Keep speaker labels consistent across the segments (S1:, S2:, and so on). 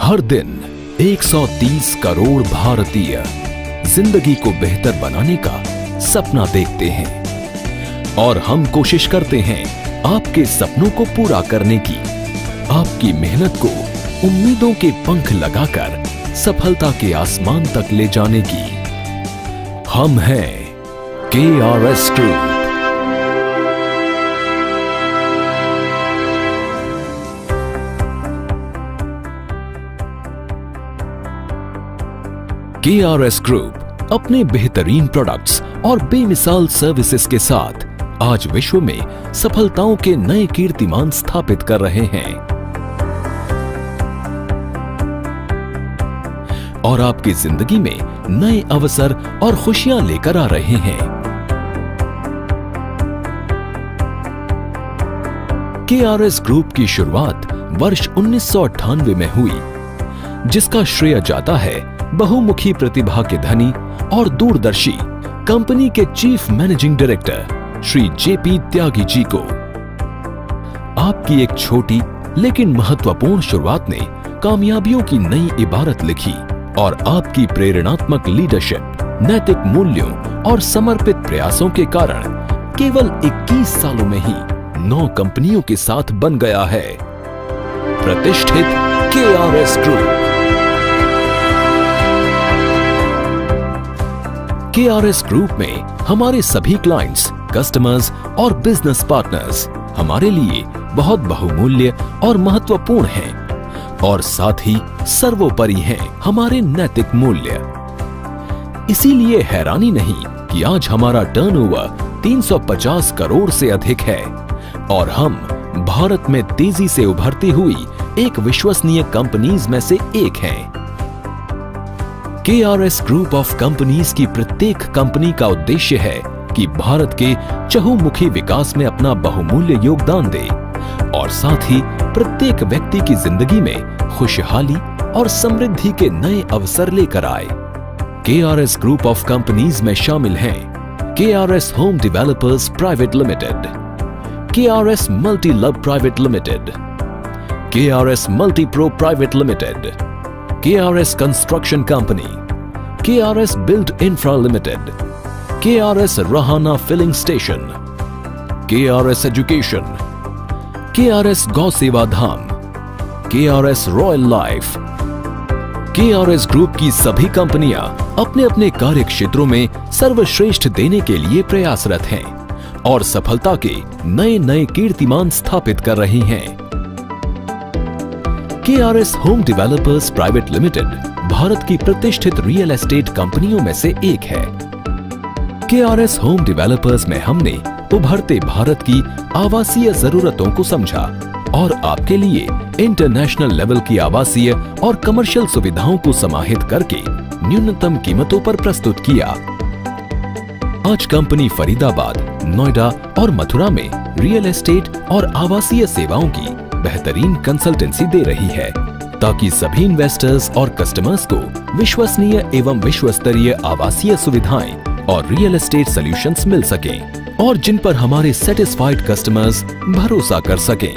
S1: हर दिन 130 करोड़ भारतीय जिंदगी को बेहतर बनाने का सपना देखते हैं और हम कोशिश करते हैं आपके सपनों को पूरा करने की, आपकी मेहनत को उम्मीदों के पंख लगाकर सफलता के आसमान तक ले जाने की। हम हैं KRS ग्रुप। KRS ग्रुप अपने बेहतरीन प्रोडक्ट्स और बेमिसाल सर्विसेज के साथ आज विश्व में सफलताओं के नए कीर्तिमान स्थापित कर रहे हैं और आपकी जिंदगी में नए अवसर और खुशियां लेकर आ रहे हैं। KRS ग्रुप की शुरुआत वर्ष 1998 में हुई, जिसका श्रेय जाता है बहुमुखी प्रतिभा के धनी और दूरदर्शी कंपनी के chief managing director Shri JP Tyagi ji को। आपकी एक छोटी लेकिन महत्वपूर्ण शुरुआत ने कामयाबियों की नई इबारत लिखी और आपकी प्रेरणात्मक लीडरशिप, नैतिक मूल्यों और समर्पित प्रयासों के कारण केवल 21 सालों में ही 9 कंपनियों के साथ बन गया है प्रतिष्ठित KRS ग्रुप। KRS ग्रुप में हमारे सभी क्लाइंट्स, कस्टमर्स और बिजनेस पार्टनर्स हमारे लिए बहुत बहुमूल्य और महत्वपूर्ण हैं और साथ ही सर्वोपरि हैं हमारे नैतिक मूल्य। इसीलिए हैरानी नहीं कि आज हमारा टर्नओवर 350 करोड़ से अधिक है और हम भारत में तेजी से उभरती हुई एक विश्वसनीय कंपनीज में से एक हैं। KRS ग्रुप ऑफ कंपनीज की प्रत्येक कंपनी का उद्देश्य है कि भारत के चहुमुखी विकास में अपना बहुमूल्य योगदान दे और साथ ही प्रत्येक व्यक्ति की जिंदगी में खुशहाली और समृद्धि के नए अवसर लेकर आए। KRS ग्रुप ऑफ कंपनीज में शामिल हैं KRS home developers private limited, KRS multi love private limited, KRS multi pro private limited, KRS construction company, KRS build infra limited, KRS Rahana filling station, KRS education, KRS Gau Seva Dham, KRS royal life. KRS group की सभी कंपनियां अपने अपने कार्य क्षेत्रों में सर्वश्रेष्ठ देने के लिए प्रयासरत हैं और सफलता के नए नए कीर्तिमान स्थापित कर रही हैं। KRS home developers private limited Bharat की प्रतिष्ठित रियल एस्टेट कंपनियों में से एक है। KRS होम डेवलपर्स में हमने उभरते भारत की आवासीय जरूरतों को समझा और आपके लिए इंटरनेशनल लेवल की आवासीय और कमर्शियल सुविधाओं को समाहित करके न्यूनतम कीमतों पर प्रस्तुत किया। आज कंपनी फरीदाबाद, नोएडा और मथुरा में रियल एस्टेट और आवासीय सेवाओं की बेहतरीन कंसल्टेंसी दे रही है ताकि सभी इन्वेस्टर्स और कस्टमर्स को विश्वसनीय एवं विश्वस्तरीय आवासीय सुविधाएं और रियल एस्टेट सॉल्यूशंस मिल सकें और जिन पर हमारे सेटिस्फाइड कस्टमर्स भरोसा कर सकें।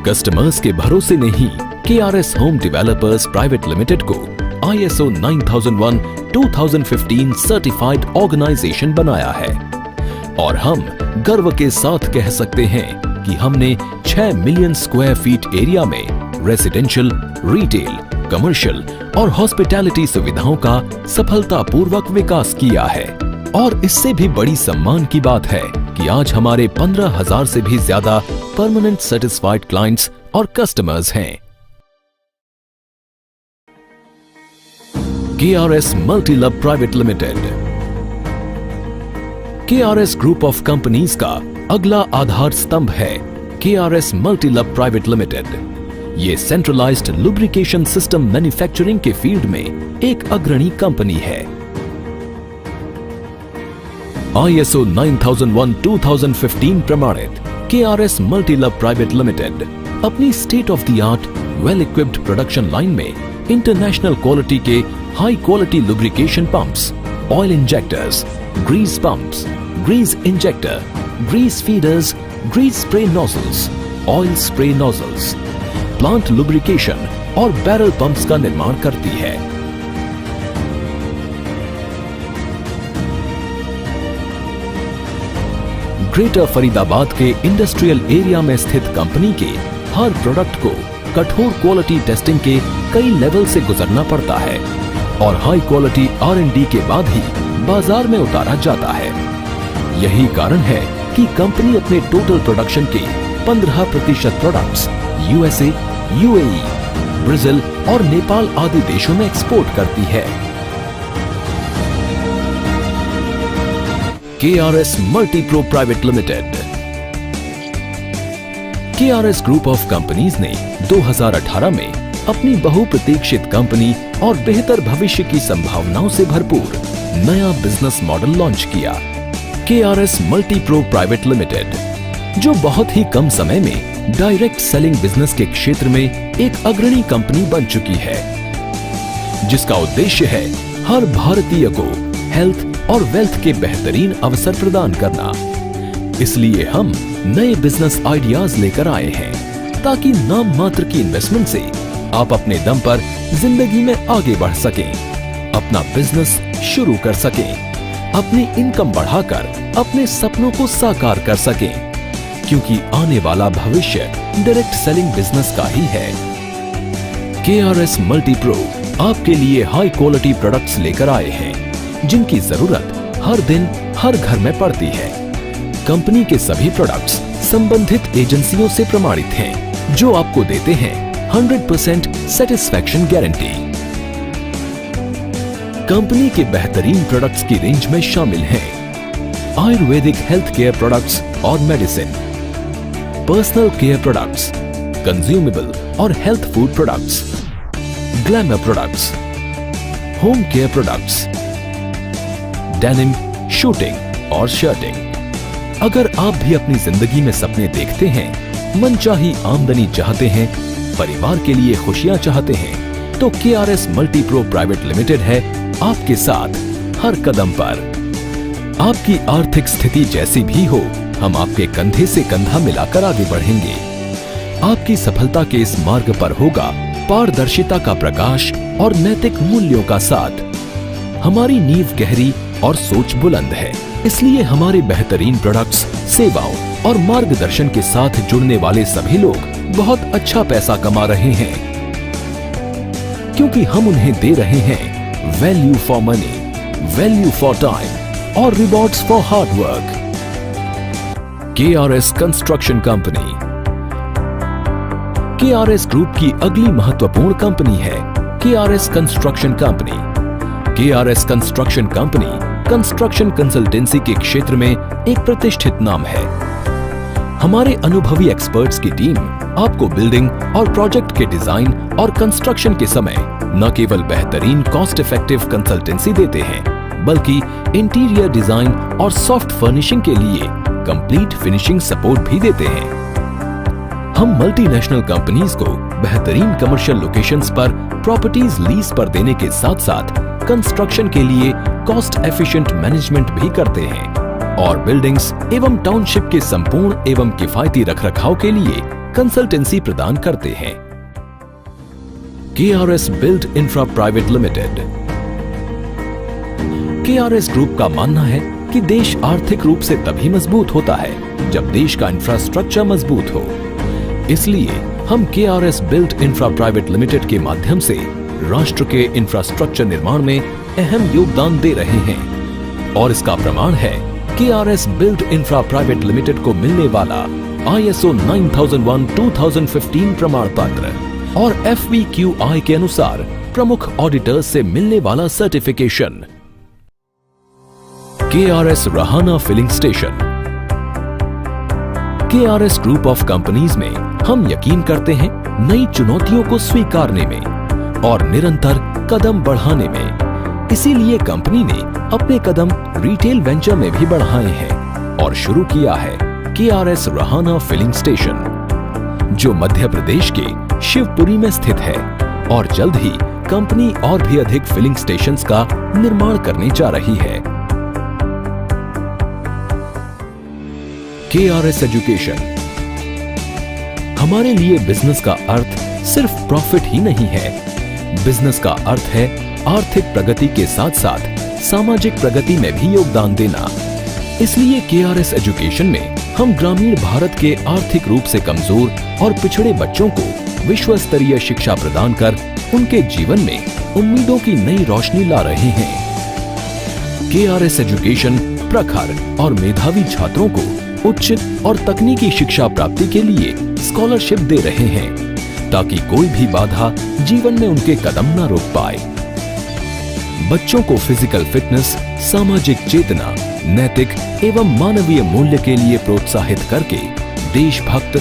S1: कस्टमर्स के भरोसे ने ही KRS home developers private limited को ISO 9001:2015 सर्टिफाइड ऑर्गेनाइजेशन बनाया है और हम गर्व के साथ कह सकते हैं कि हमने 6 मिलियन स्क्वायर फीट एरिया में रेजिडेंशियल, रिटेल, कमर्शियल और हॉस्पिटैलिटी सुविधाओं का सफलतापूर्वक विकास किया है। और इससे भी बड़ी सम्मान की बात है कि आज हमारे 15,000 से भी ज्यादा परमानेंट सेटिस्फाइड क्लाइंट्स और कस्टमर्स हैं। KRS multi love private limited. KRS group of companies का अगला आधार स्तंभ है KRS multi love private limited. ये सेंट्रलाइज्ड लुब्रिकेशन सिस्टम मैन्युफैक्चरिंग के फील्ड में एक अग्रणी कंपनी है। ISO 9001:2015 प्रमाणित KRS multi love private limited अपनी state of the art well equipped production line में इंटरनेशनल क्वालिटी के high quality lubrication pumps, oil injectors, grease pumps, Greece injector, grease feeders, grease spray nozzles, oil spray nozzles, plant lubrication और barrel pumps का निर्माण करती है। Greater Faridabad के industrial area में स्थित कंपनी के हर प्रोडक्ट को कठोर क्वालिटी टेस्टिंग के कई लेवल से गुजरना पड़ता है और हाई क्वालिटी R&D के बाद ही बाजार में उतारा जाता है। यही कारण है कि कंपनी अपने टोटल प्रोडक्शन के 15% प्रोडक्ट्स USA, UAE, ब्राजील और नेपाल आदि देशों में एक्सपोर्ट करती है। KRS multipro private limited. KRS group of companies ने 2018 में अपनी बहुप्रतीक्षित कंपनी और बेहतर भविष्य की संभावनाओं से भरपूर नया बिजनेस मॉडल लॉन्च किया, KRS मल्टीप्रो प्राइवेट लिमिटेड, जो बहुत ही कम समय में डायरेक्ट सेलिंग बिजनेस के क्षेत्र में एक अग्रणी कंपनी बन चुकी है, जिसका उद्देश्य है हर भारतीय को हेल्थ और वेल्थ के बेहतरीन अवसर प्रदान करना। इसलिए हम नए बिजनेस आइडियाज लेकर आए हैं ताकि नाम मात्र की इन्वेस्टमेंट से आप अपने दम पर जिंदगी में आगे बढ़ सकें, अपना बिजनेस शुरू कर सकें, अपनी इनकम बढ़ाकर अपने सपनों को साकार कर सकें, क्योंकि आने वाला भविष्य डायरेक्ट सेलिंग बिजनेस का ही है। KRS मल्टीप्रो आपके लिए हाई क्वालिटी प्रोडक्ट्स लेकर आए हैं जिनकी जरूरत हर दिन हर घर में पड़ती है। कंपनी के सभी प्रोडक्ट्स संबंधित एजेंसियों से प्रमाणित हैं, जो आपको देते हैं 100% सेटिस्फैक्शन गारंटी। कंपनी के बेहतरीन प्रोडक्ट्स की रेंज में शामिल हैं आयुर्वेदिक हेल्थ केयर प्रोडक्ट्स और medicine, personal care products, consumable और health food products, glamour products, home care products, denim, suiting और शर्टिंग। अगर आप भी अपनी जिंदगी में सपने देखते हैं, मनचाही आमदनी चाहते हैं, परिवार के लिए खुशियां चाहते हैं, तो KRS मल्टीप्रो प्राइवेट लिमिटेड है आपके साथ हर कदम पर। आपकी आर्थिक स्थिति जैसी भी हो, हम आपके कंधे से कंधा मिलाकर आगे बढ़ेंगे। आपकी सफलता के इस मार्ग पर होगा पारदर्शिता का प्रकाश और नैतिक मूल्यों का साथ। हमारी नींव गहरी और सोच बुलंद है, इसलिए हमारे बेहतरीन प्रोडक्ट्स, सेवाओं और मार्गदर्शन के साथ जुड़ने वाले सभी लोग बहुत अच्छा पैसा कमा रहे हैं, क्योंकि हम उन्हें दे रहे हैं value for money, value for time और rewards for hard work. KRS construction company. KRS group की अगली महत्वपूर्ण कंपनी है KRS construction company. KRS construction company construction consultancy के क्षेत्र में एक प्रतिष्ठित नाम है। हमारे अनुभवी एक्सपर्ट्स की टीम आपको बिल्डिंग और प्रोजेक्ट के डिजाइन और कंस्ट्रक्शन के समय न केवल बेहतरीन कॉस्ट इफेक्टिव कंसल्टेंसी देते हैं, बल्कि इंटीरियर डिजाइन और सॉफ्ट फर्निशिंग के लिए कंप्लीट फिनिशिंग सपोर्ट भी देते हैं। हम मल्टीनेशनल कंपनीज को बेहतरीन कमर्शियल लोकेशंस पर प्रॉपर्टीज लीज पर देने के साथ साथ कंस्ट्रक्शन के लिए कॉस्ट एफिशिएंट मैनेजमेंट भी करते हैं और बिल्डिंग्स एवं टाउनशिप के संपूर्ण एवं किफायती रखरखाव के लिए कंसल्टेंसी प्रदान करते हैं। KRS build infra private limited. KRS group का मानना है कि देश आर्थिक रूप से तभी मजबूत होता है जब देश का इंफ्रास्ट्रक्चर मजबूत हो। इसलिए हम KRS build infra private limited के माध्यम से राष्ट्र के इंफ्रास्ट्रक्चर निर्माण में अहम योगदान दे रहे हैं और इसका प्रमाण है KRS build infra private limited को मिलने वाला ISO 9001:2015 प्रमाण पत्र और FVQI के अनुसार प्रमुख ऑडिटर्स से मिलने वाला certification. KRS Rahana filling station. KRS group of companies में हम यकीन करते हैं नई चुनौतियों को स्वीकारने में और निरंतर कदम बढ़ाने में। इसीलिए कंपनी ने अपने कदम रिटेल वेंचर में भी बढ़ाए हैं और शुरू किया है KRS रहाना फिलिंग स्टेशन, जो मध्य प्रदेश के शिवपुरी में स्थित है और जल्द ही कंपनी और भी अधिक फिलिंग स्टेशंस का निर्माण करने जा रही है। KRS education. हमारे लिए बिजनेस का अर्थ सिर्फ प्रॉफिट ही नहीं है। बिजनेस का अर्थ है आर्थिक प्रगति के साथ साथ सामाजिक प्रगति में भी योगदान देना। इसलिए KRS एजुकेशन में हम ग्रामीण भारत के आर्थिक रूप से कमजोर और पिछड़े बच्चों को विश्व स्तरीय शिक्षा प्रदान कर उनके जीवन में उम्मीदों की नई रोशनी ला रहे हैं। KRS एजुकेशन प्रखर और मेधावी छात्रों को उच्च और तकनीकी शिक्षा प्राप्ति के लिए स्कॉलरशिप दे रहे हैं ताकि कोई भी बाधा जीवन में उनके कदम न रोक पाए। बच्चों को फिजिकल फिटनेस, सामाजिक चेतना, नैतिक एवं मानवीय मूल्य के लिए प्रोत्साहित करके देशभक्त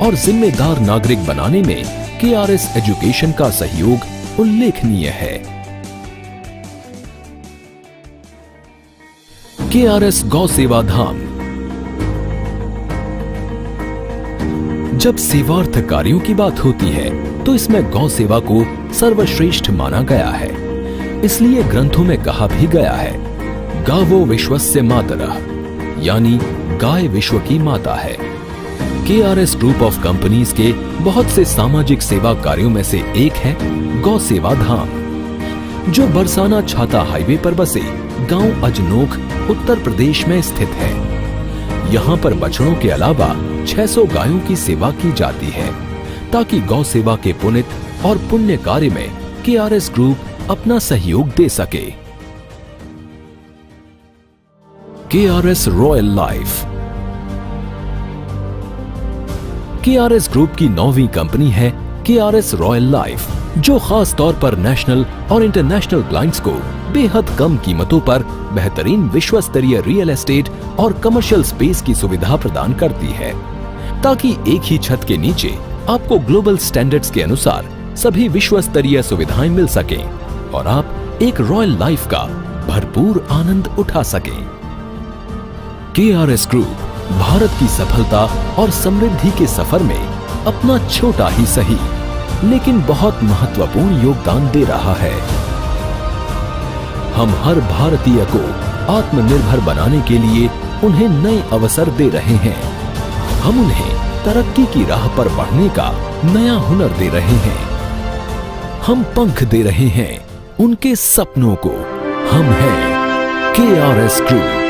S1: और जिम्मेदार नागरिक बनाने में KRS एजुकेशन का सहयोग उल्लेखनीय है। KRS गौ सेवा धाम। जब सेवार्थ कार्यों की बात होती है तो इसमें गौ सेवा को सर्वश्रेष्ठ माना गया है। इसलिए ग्रंथों में कहा भी गया है, गावो विश्वस्य मातरः, यानी गाय विश्व की माता है। KRS ग्रुप ऑफ कंपनीज के बहुत से सामाजिक सेवा कार्यों में से एक है गौ सेवा धाम, जो बरसाना छाता हाईवे पर बसे गांव अजनोख उत्तर प्रदेश में स्थित है। यहाँ पर बछड़ों के अलावा 600 गायों की सेवा की जाती है ताकि गौ सेवा के पुनित और पुण्य कार्य में KRS ग्रुप अपना सहयोग दे सके। KRS royal life. KRS group की 9वीं कंपनी है KRS रॉयल लाइफ, जो खास तौर पर नेशनल और इंटरनेशनल क्लाइंट्स को बेहद कम कीमतों पर बेहतरीन विश्व स्तरीय रियल एस्टेट और कमर्शियल स्पेस की सुविधा प्रदान करती है ताकि एक ही छत के नीचे आपको ग्लोबल स्टैंडर्ड्स के अनुसार सभी विश्व स्तरीय सुविधाएं मिल सकें और आप एक रॉयल लाइफ का भरपूर आनंद उठा सकें। KRS ग्रुप भारत की सफलता और समृद्धि के सफर में अपना छोटा ही सही लेकिन बहुत महत्वपूर्ण योगदान दे रहा है। हम हर भारतीय को आत्मनिर्भर बनाने के लिए उन्हें नए अवसर दे रहे हैं। हम उन्हें तरक्की की राह पर बढ़ने का नया हुनर दे रहे हैं। हम पंख दे रहे हैं उनके सपनों को। हम हैं KRS ग्रुप।